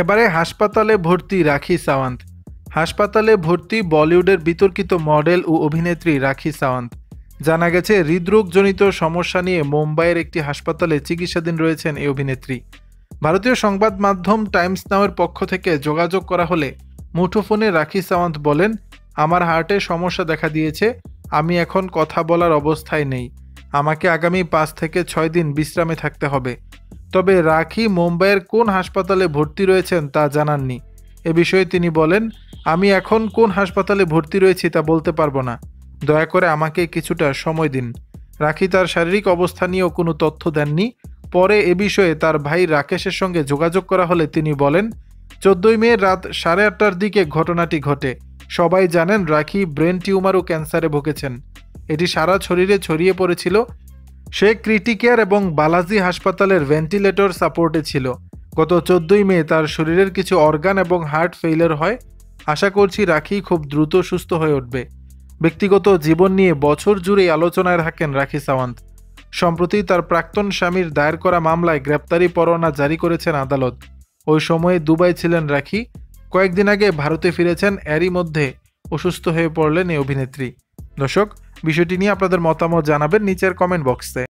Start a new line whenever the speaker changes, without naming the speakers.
এবারে হাসপাতালে ভর্তি রাখি সাওয়ান্ত। হাসপাতালে ভর্তি বলিউডের বিতর্কিত মডেল ও অভিনেত্রী রাখি সাওয়ান্ত। জানা গেছে হৃদরোগজনিত সমস্যা নিয়ে মুম্বাইয়ের একটি হাসপাতালে চিকিৎসাধীন রয়েছেন এই অভিনেত্রী। ভারতীয় সংবাদ মাধ্যম টাইমস নাওয়ের পক্ষ থেকে যোগাযোগ করা হলে মুঠোফোনে রাখি সাওয়ান্ত বলেন, আমার হার্টে সমস্যা দেখা দিয়েছে, আমি এখন কথা বলার অবস্থায় নেই, আমাকে আগামী 5 থেকে 6 দিন বিশ্রামে থাকতে হবে। তবে রাখি মুম্বাইয়ের কোন হাসপাতালে ভর্তি রয়েছেন তা জানাননি। এ বিষয়ে তিনি বলেন, আমি এখন কোন হাসপাতালে ভর্তি রয়েছি তা বলতে পারবো না, দয়া করে আমাকে কিছুটা সময় দিন। রাখি তার শারীরিক অবস্থা নিয়েও কোনো তথ্য দেননি। পরে এ বিষয়ে তার ভাই রাকেশের সঙ্গে যোগাযোগ করা হলে তিনি বলেন, 14ই মে রাত 8:30টার দিকে ঘটনাটি ঘটে। সবাই জানেন রাখি ব্রেন টিউমার ও ক্যান্সারে ভুগেছেন। এটি সারা শরীরে ছড়িয়ে পড়েছিল। সে ক্রিটিকেয়ার এবং বালাজি হাসপাতালের ভেন্টিলেটর সাপোর্টে ছিল। গত 14ই মে তার শরীরের কিছু অর্গান এবং হার্ট ফেইলিয়ার হয়। আশা করছি রাখি খুব দ্রুত সুস্থ হয়ে উঠবে। ব্যক্তিগত জীবন নিয়ে বছর জুড়েই আলোচনায় থাকেন রাখি সাওয়ান্ত। সম্প্রতি তার প্রাক্তন স্বামীর দায়ের করা মামলায় গ্রেপ্তারি পরোয়ানা জারি করেছেন আদালত। ওই সময়ে দুবাই ছিলেন রাখি। কয়েকদিন আগে ভারতে ফিরেছেন। এরই মধ্যে অসুস্থ হয়ে পড়লেন এই অভিনেত্রী। দর্শক, বিষয়টি নিয়ে আপনাদের মতামত জানাবেন নিচের কমেন্ট বক্সে।